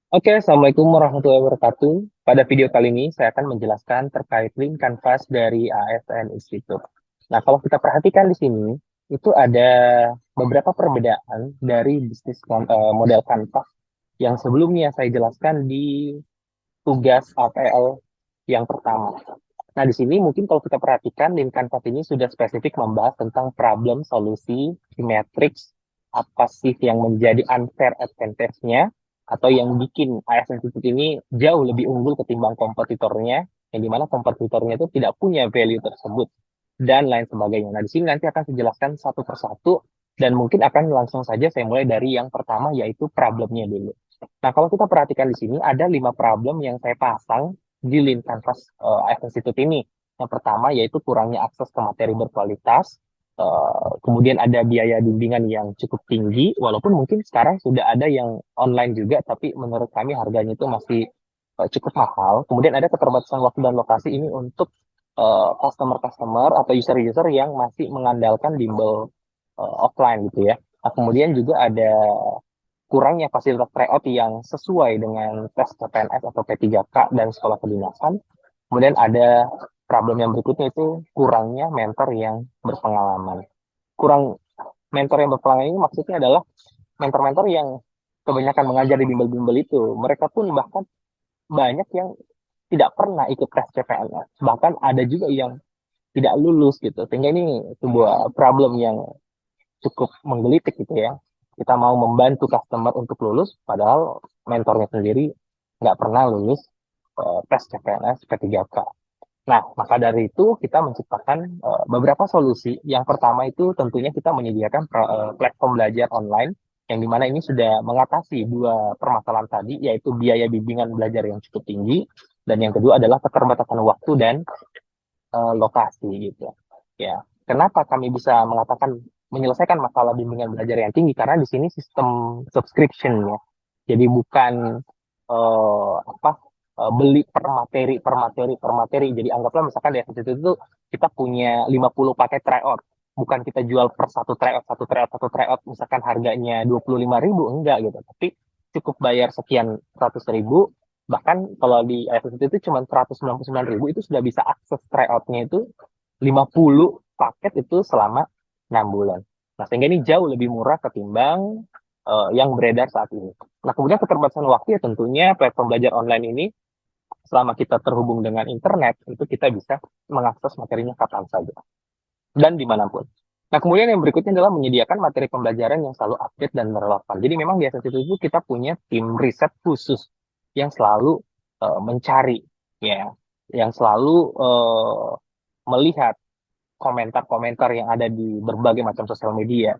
Oke, Assalamualaikum warahmatullahi wabarakatuh. Pada video kali ini, saya akan menjelaskan terkait link Canvas dari ASN Institute. Nah, kalau kita perhatikan di sini, itu ada beberapa perbedaan dari model Canvas yang sebelumnya saya jelaskan di tugas APL yang pertama. Nah, di sini mungkin kalau kita perhatikan, link Canvas ini sudah spesifik membahas tentang problem, solusi, matrix, apa sih yang menjadi unfair advantage-nya, atau yang bikin AS Institute ini jauh lebih unggul ketimbang kompetitornya, yang dimana kompetitornya itu tidak punya value tersebut, dan lain sebagainya. Nah, di sini nanti akan saya jelaskan satu persatu, dan mungkin akan langsung saja saya mulai dari yang pertama, yaitu problemnya dulu. Nah, kalau kita perhatikan di sini, ada 5 problem yang saya pasang di link Canvas AF Institute ini. Yang pertama yaitu kurangnya akses ke materi berkualitas, kemudian ada biaya bimbingan yang cukup tinggi, walaupun mungkin sekarang sudah ada yang online juga, tapi menurut kami harganya itu masih cukup mahal. Kemudian ada keterbatasan waktu dan lokasi ini untuk customer-customer atau user-user yang masih mengandalkan bimbel offline gitu ya. Nah, kemudian juga ada kurangnya fasilitas tryout yang sesuai dengan tes CPNS atau P3K dan sekolah kedinasan. Kemudian ada problem yang berikutnya itu kurangnya mentor yang berpengalaman. Kurang mentor yang berpengalaman ini maksudnya adalah mentor-mentor yang kebanyakan mengajar di bimbel-bimbel itu. Mereka pun bahkan banyak yang tidak pernah ikut tes CPNS. Bahkan ada juga yang tidak lulus gitu. Sehingga ini sebuah problem yang cukup menggelitik gitu ya. Kita mau membantu customer untuk lulus, padahal mentornya sendiri nggak pernah lulus tes CPNS P3K. Nah, maka dari itu kita menciptakan beberapa solusi. Yang pertama itu tentunya kita menyediakan platform belajar online, yang dimana ini sudah mengatasi dua permasalahan tadi, yaitu biaya bimbingan belajar yang cukup tinggi, dan yang kedua adalah keterbatasan waktu dan lokasi gitu. Ya, kenapa kami bisa mengatakan menyelesaikan masalah bimbingan belajar yang tinggi? Karena di sini sistem subscription ya. Jadi bukan apa beli per materi per materi. Jadi anggaplah misalkan di situ itu kita punya 50 paket tryout. Bukan kita jual per satu tryout, misalkan harganya 25.000, enggak gitu. Tapi cukup bayar sekian 100.000, bahkan kalau di IFSC itu cuma 199.000, itu sudah bisa akses tryoutnya itu 50 paket itu selama 6 bulan. Nah, sehingga ini jauh lebih murah ketimbang yang beredar saat ini. Nah, kemudian keterbatasan waktu ya, tentunya platform belajar online ini selama kita terhubung dengan internet, itu kita bisa mengakses materinya kapan saja dan dimanapun. Nah, kemudian yang berikutnya adalah menyediakan materi pembelajaran yang selalu update dan relevan. Jadi memang di SSC itu kita punya tim riset khusus yang selalu mencari, ya, yang selalu melihat komentar-komentar yang ada di berbagai macam sosial media,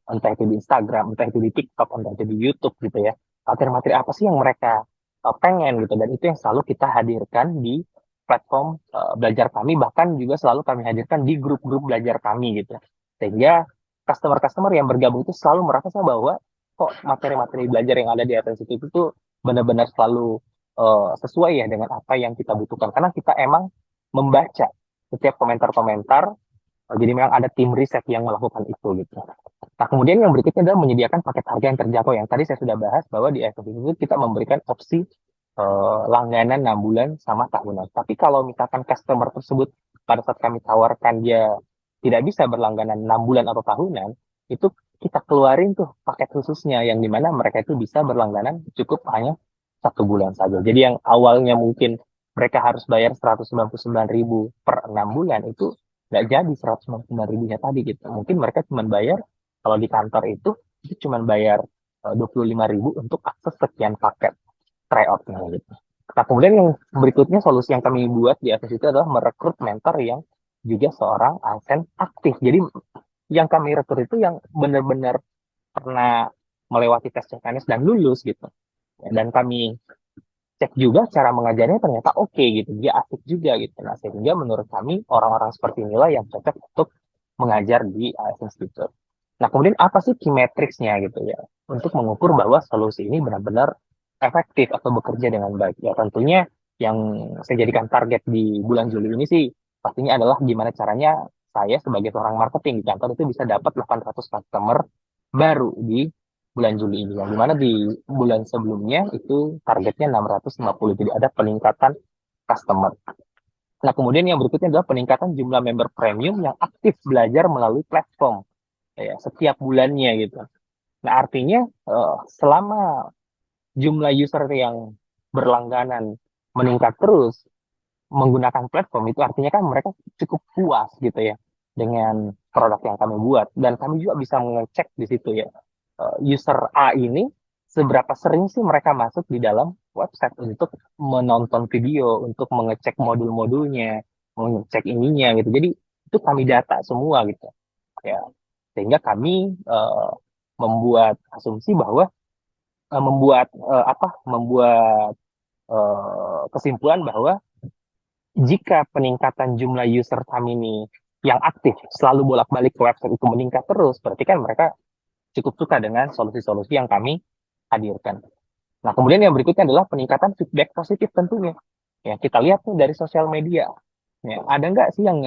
entah itu di Instagram, entah itu di TikTok, entah itu di YouTube gitu ya. Materi-materi apa sih yang mereka pengen gitu, dan itu yang selalu kita hadirkan di platform belajar kami, bahkan juga selalu kami hadirkan di grup-grup belajar kami gitu. Sehingga customer-customer yang bergabung itu selalu merasa bahwa kok materi-materi belajar yang ada di atas itu tuh benar-benar selalu sesuai ya dengan apa yang kita butuhkan. Karena kita emang membaca setiap komentar-komentar, jadi memang ada tim riset yang melakukan itu gitu. Nah, kemudian yang berikutnya adalah menyediakan paket harga yang terjangkau. Yang tadi saya sudah bahas bahwa di FF itu kita memberikan opsi langganan 6 bulan sama tahunan. Tapi kalau misalkan customer tersebut pada saat kami tawarkan dia tidak bisa berlangganan 6 bulan atau tahunan, itu kita keluarin tuh paket khususnya yang dimana mereka itu bisa berlangganan cukup hanya 1 bulan saja. Jadi yang awalnya mungkin mereka harus bayar 199.000 per 6 bulan, itu nggak jadi 199.000-nya tadi gitu. Mungkin mereka cuma bayar, kalau di kantor itu cuma bayar 25.000 untuk akses sekian paket tryoutnya gitu. Nah, kemudian yang berikutnya solusi yang kami buat di atas itu adalah merekrut mentor yang juga seorang ASN aktif. Jadi yang kami rekrut itu yang benar-benar pernah melewati tes CPNS dan lulus gitu. Dan kami cek juga cara mengajarnya, ternyata oke gitu, dia asik juga gitu. Nah, sehingga menurut kami orang-orang seperti inilah yang cocok untuk mengajar di AS Institute. Nah, kemudian apa sih key metrics-nya gitu ya, untuk mengukur bahwa solusi ini benar-benar efektif atau bekerja dengan baik. Ya, tentunya yang saya jadikan target di bulan Juli ini sih pastinya adalah gimana caranya saya sebagai seorang marketing di kantor itu bisa dapat 800 customer baru di bulan Juli ini. Yang dimana di bulan sebelumnya itu targetnya 650. Jadi ada peningkatan customer. Nah, kemudian yang berikutnya adalah peningkatan jumlah member premium yang aktif belajar melalui platform ya, setiap bulannya gitu. Nah, artinya selama jumlah user yang berlangganan meningkat terus menggunakan platform itu artinya kan mereka cukup puas gitu ya dengan produk yang kami buat dan kami juga bisa mengecek di situ ya user A ini seberapa sering sih mereka masuk di dalam website untuk menonton video, untuk mengecek modul-modulnya, mengecek ininya gitu. Jadi itu kami data semua gitu ya. Sehingga kami membuat asumsi bahwa membuat kesimpulan bahwa jika peningkatan jumlah user kami ini yang aktif selalu bolak-balik ke website itu meningkat terus, berarti kan mereka cukup suka dengan solusi-solusi yang kami hadirkan. Nah, kemudian yang berikutnya adalah peningkatan feedback positif tentunya. Ya, kita lihat nih dari sosial media. Ya, ada nggak sih yang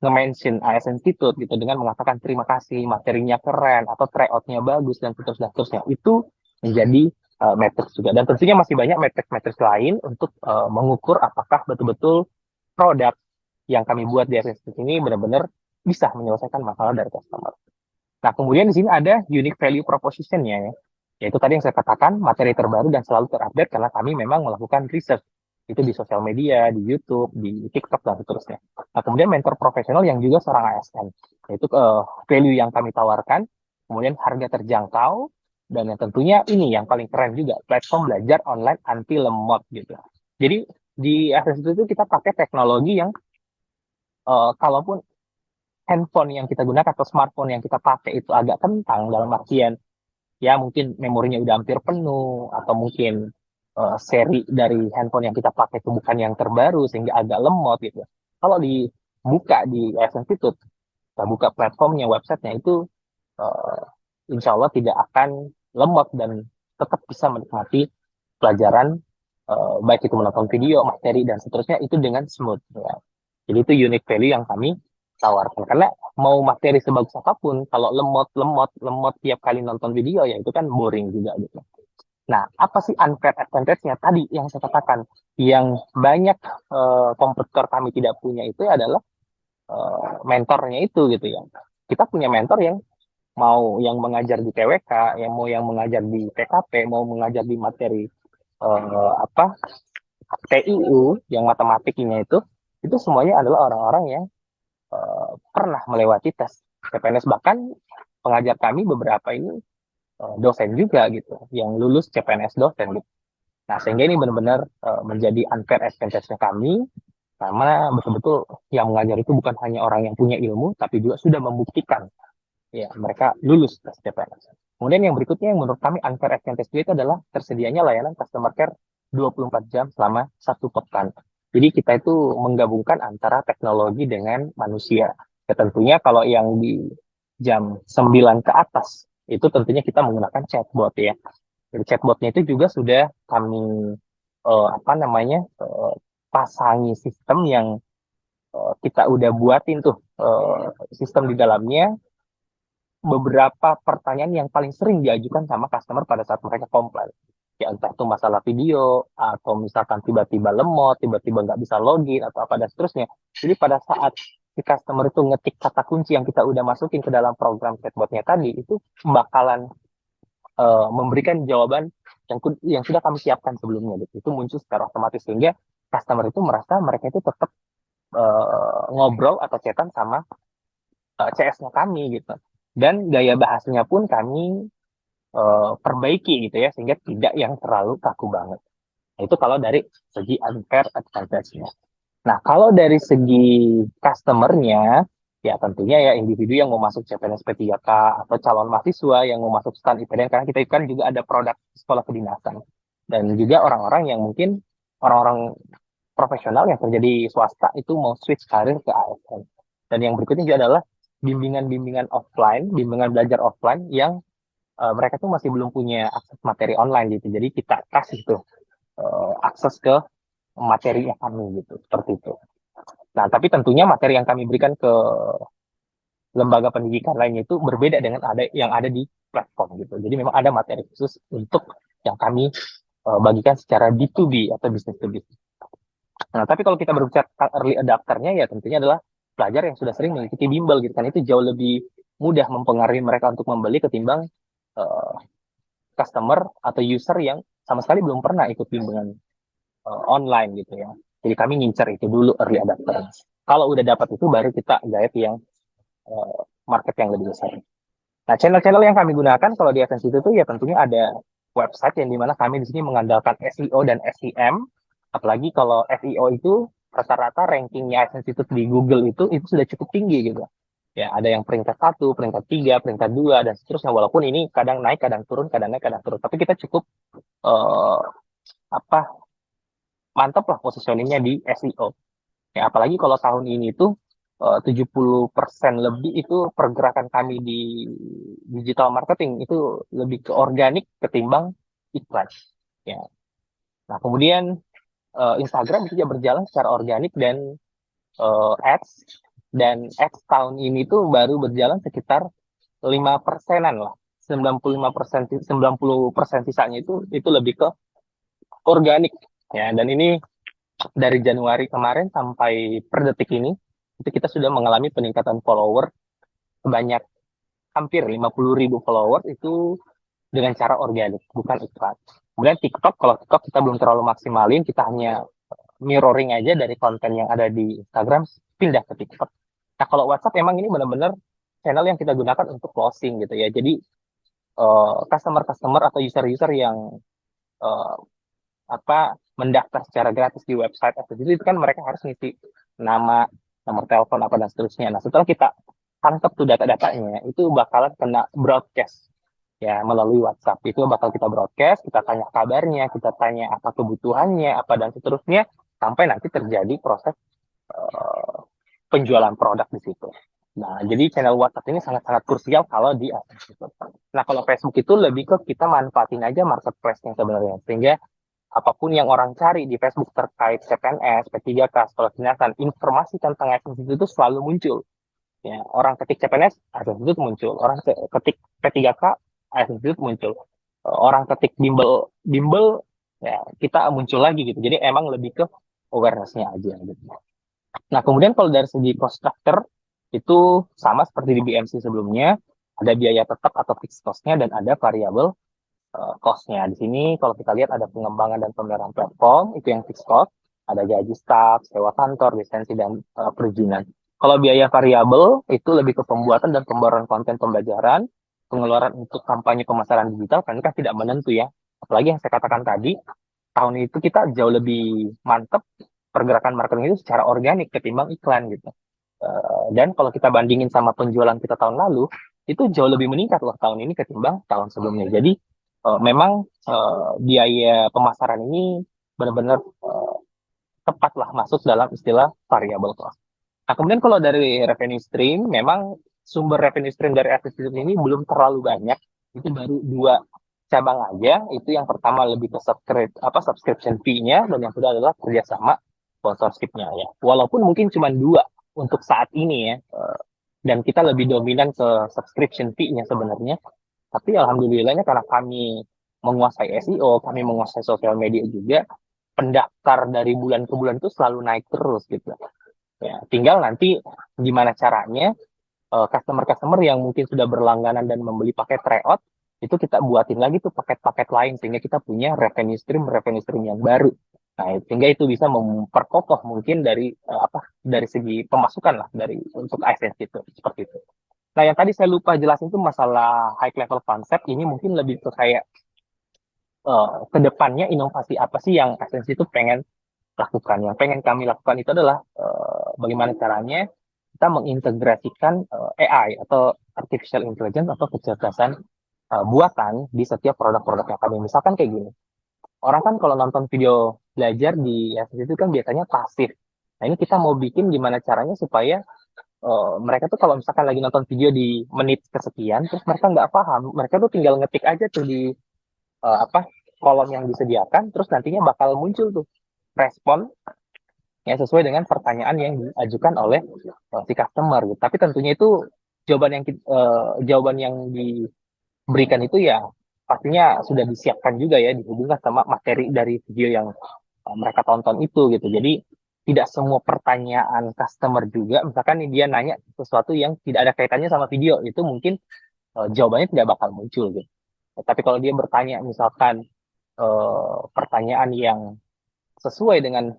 nge-mention AS Institute gitu dengan mengatakan terima kasih, materinya keren, atau tryout-nya bagus, dan seterusnya. Itu menjadi matrix juga. Dan tentunya masih banyak matrix-matrix lain untuk mengukur apakah betul-betul produk yang kami buat di AS Institute ini benar-benar bisa menyelesaikan masalah dari customer. Nah, kemudian di sini ada unique value proposition-nya ya. Yaitu tadi yang saya katakan, materi terbaru dan selalu terupdate karena kami memang melakukan research. Itu di sosial media, di YouTube, di TikTok, dan seterusnya. Nah, kemudian mentor profesional yang juga seorang ASN. Yaitu value yang kami tawarkan, kemudian harga terjangkau, dan yang tentunya ini yang paling keren juga, platform belajar online anti lemot gitu. Jadi di ASN itu kita pakai teknologi yang kalaupun handphone yang kita gunakan atau smartphone yang kita pakai itu agak kentang dalam artian ya mungkin memorinya udah hampir penuh atau mungkin seri dari handphone yang kita pakai itu bukan yang terbaru sehingga agak lemot gitu. Kalau dibuka di AS Institute, kita buka platformnya, websitenya itu uh, insya Allah tidak akan lemot dan tetap bisa menikmati pelajaran baik itu menonton video, materi dan seterusnya itu dengan smooth ya. Jadi itu unique value yang kami tawarkan karena mau materi sebagus apapun kalau lemot tiap kali nonton video ya itu kan boring juga gitu. Nah, apa sih unfair advantage-nya tadi yang saya katakan yang banyak kompetitor kami tidak punya itu adalah mentornya itu gitu ya. Kita punya mentor yang mau yang mengajar di TWK, yang mengajar di PKP, mau mengajar di materi apa TIU yang matematiknya itu semuanya adalah orang-orang yang pernah melewati tes CPNS bahkan pengajar kami beberapa ini dosen juga gitu yang lulus CPNS dosen gitu. Nah sehingga ini benar-benar menjadi unfair advantage-nya kami karena betul-betul yang mengajar itu bukan hanya orang yang punya ilmu tapi juga sudah membuktikan ya mereka lulus tes CPNS. Kemudian yang berikutnya yang menurut kami unfair advantage itu adalah tersedianya layanan customer care 24 jam selama satu pekan. Jadi kita itu menggabungkan antara teknologi dengan manusia. Ya tentunya kalau yang di jam 9 ke atas itu tentunya kita menggunakan chatbot ya. Jadi chatbotnya itu juga sudah kami apa namanya pasangi sistem yang kita udah buatin tuh sistem di dalamnya beberapa pertanyaan yang paling sering diajukan sama customer pada saat mereka komplain. Ya entah itu masalah video, atau misalkan tiba-tiba lemot, tiba-tiba nggak bisa login, atau apa dan seterusnya. Jadi pada saat si customer itu ngetik kata kunci yang kita udah masukin ke dalam program chatbotnya tadi, itu bakalan memberikan jawaban yang sudah kami siapkan sebelumnya. Gitu. Itu muncul secara otomatis, sehingga customer itu merasa mereka itu tetap ngobrol atau chatan sama CS-nya kami gitu. Dan gaya bahasanya pun kami perbaiki gitu ya sehingga tidak yang terlalu kaku banget. Nah, itu kalau dari segi unfair advantage-nya. Nah, kalau dari segi customer-nya ya tentunya ya individu yang mau masuk CPNS P3K atau calon mahasiswa yang mau masuk STAN IPDN karena kita kan juga ada produk sekolah kedinasan dan juga orang-orang yang mungkin orang-orang profesional yang kerja di swasta itu mau switch karir ke ASN. Dan yang berikutnya juga adalah bimbingan-bimbingan offline, bimbingan belajar offline yang mereka tuh masih belum punya akses materi online gitu. Jadi kita kasih tuh akses ke materinya kami gitu, seperti itu. Nah, tapi tentunya materi yang kami berikan ke lembaga pendidikan lainnya itu berbeda dengan yang ada di platform gitu. Jadi memang ada materi khusus untuk yang kami bagikan secara B2B atau business to business. Nah, tapi kalau kita berbicara tentang early adapternya ya tentunya adalah pelajar yang sudah sering mengikuti bimbel gitu kan, itu jauh lebih mudah mempengaruhi mereka untuk membeli ketimbang uh, customer atau user yang sama sekali belum pernah ikut bimbingan online gitu ya. Jadi kami ngincer itu dulu early adapter. Kalau udah dapat itu baru kita gayet yang market yang lebih besar. Nah, channel-channel yang kami gunakan kalau di Adsense itu tuh ya tentunya ada website yang dimana kami di sini mengandalkan SEO dan SEM. Apalagi kalau SEO itu rata-rata rankingnya Adsense itu di Google itu sudah cukup tinggi gitu. Ya, ada yang peringkat 1, peringkat 3, peringkat 2, dan seterusnya. Walaupun ini kadang naik, kadang turun, kadang naik, kadang turun. Tapi kita cukup uh, apa mantap lah positioningnya di SEO. Ya, apalagi kalau tahun ini tuh 70% lebih itu pergerakan kami di digital marketing itu lebih ke organik ketimbang iklan. Ya. Nah, kemudian Instagram itu juga berjalan secara organik dan ads, dan ads tahun ini tuh baru berjalan sekitar 5%-an lah. 95%, 90% sisanya itu lebih ke organik. Ya, dan ini dari Januari kemarin sampai per detik ini itu kita sudah mengalami peningkatan follower sebanyak hampir 50.000 followers itu dengan cara organik, bukan iklan. Kemudian TikTok, kalau TikTok kita belum terlalu maksimalin, kita hanya mirroring aja dari konten yang ada di Instagram, pindah ke TikTok. Nah, kalau WhatsApp emang ini benar-benar channel yang kita gunakan untuk closing gitu ya. Jadi customer-customer atau user-user yang uh, mendaftar secara gratis di website atau itu kan mereka harus ngisi nama, nomor telepon apa dan seterusnya. Nah, setelah kita tangkap tuh data-datanya, itu bakalan kena broadcast ya melalui WhatsApp. Itu bakal kita broadcast, kita tanya kabarnya, kita tanya apa kebutuhannya, apa dan seterusnya sampai nanti terjadi proses uh, penjualan produk di situ. Nah, jadi channel WhatsApp ini sangat-sangat krusial kalau di Facebook. Nah, kalau Facebook itu lebih ke kita manfaatin aja marketplace-nya sebenarnya. Sehingga apapun yang orang cari di Facebook terkait CPNS, P3K, sekolah kedinasan, informasi tentang AdSense itu selalu muncul. Ya, orang ketik CPNS, AdSense itu muncul. Orang ketik P3K, AdSense itu muncul. Orang ketik bimbel, bimbel, ya kita muncul lagi gitu. Jadi emang lebih ke awareness-nya aja gitu. Nah, kemudian kalau dari segi cost structure, itu sama seperti di BMC sebelumnya, ada biaya tetap atau fixed cost-nya dan ada variabel cost-nya. Di sini kalau kita lihat ada pengembangan dan pemeliharaan platform, itu yang fixed cost, ada gaji staff, sewa kantor, lisensi, dan perizinan. Kalau biaya variabel itu lebih ke pembuatan dan pembaruan konten pembelajaran, pengeluaran untuk kampanye pemasaran digital, kan ini kan tidak menentu ya. Apalagi yang saya katakan tadi, tahun itu kita jauh lebih mantep pergerakan marketing itu secara organik ketimbang iklan gitu. Dan kalau kita bandingin sama penjualan kita tahun lalu, itu jauh lebih meningkat loh tahun ini ketimbang tahun sebelumnya. Jadi memang biaya pemasaran ini benar-benar tepatlah masuk dalam istilah variable cost. Nah, kemudian kalau dari revenue stream, memang sumber revenue stream dari affiliate ini belum terlalu banyak. Itu baru dua cabang aja. Itu yang pertama lebih ke subscription fee-nya, dan yang kedua adalah kerjasama sponsorship-nya ya. Walaupun mungkin cuma dua untuk saat ini ya. Dan kita lebih dominan ke subscription fee-nya sebenarnya. Tapi alhamdulillahnya karena kami menguasai SEO, kami menguasai sosial media juga, pendaftar dari bulan ke bulan itu selalu naik terus gitu. Ya, tinggal nanti gimana caranya customer-customer yang mungkin sudah berlangganan dan membeli paket tryout itu kita buatin lagi tuh paket-paket lain sehingga kita punya revenue stream yang baru. Nah, sehingga itu bisa memperkokoh mungkin dari segi pemasukan lah dari untuk AdSense itu seperti itu. Nah, yang tadi saya lupa jelasin itu masalah high level concept ini mungkin lebih ke kayak ke depannya inovasi apa sih yang AdSense itu pengen lakukan. Yang pengen kami lakukan itu adalah bagaimana caranya kita mengintegrasikan AI atau artificial intelligence atau kecerdasan buatan di setiap produk-produk yang kami. Misalkan kayak gini, orang kan kalau nonton video belajar di AdSense itu kan biasanya pasif. Nah, ini kita mau bikin gimana caranya supaya mereka tuh kalau misalkan lagi nonton video di menit kesekian, terus mereka nggak paham, mereka tuh tinggal ngetik aja tuh di eh, apa kolom yang disediakan, terus nantinya bakal muncul tuh respon ya sesuai dengan pertanyaan yang diajukan oleh si customer gitu. Tapi tentunya itu jawaban yang diberikan itu ya pastinya sudah disiapkan juga ya, dihubungkan sama materi dari video yang mereka tonton itu gitu. Jadi tidak semua pertanyaan customer juga, misalkan nih dia nanya sesuatu yang tidak ada kaitannya sama video, itu mungkin jawabannya tidak bakal muncul gitu. Tapi kalau dia bertanya misalkan pertanyaan yang sesuai dengan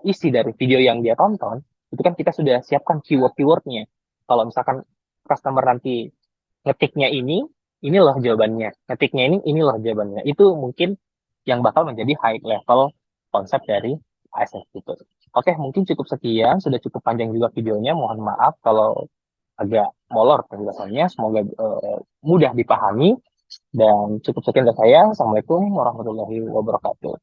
isi dari video yang dia tonton, itu kan kita sudah siapkan keyword-keywordnya. Kalau misalkan customer nanti ngetiknya ini loh jawabannya. Ngetiknya ini loh jawabannya. Itu mungkin yang bakal menjadi high level konsep dari ASF itu. Oke, mungkin cukup sekian. Sudah cukup panjang juga videonya. Mohon maaf kalau agak molor penjelasannya. Semoga mudah dipahami. Dan cukup sekian dari saya. Assalamualaikum warahmatullahi wabarakatuh.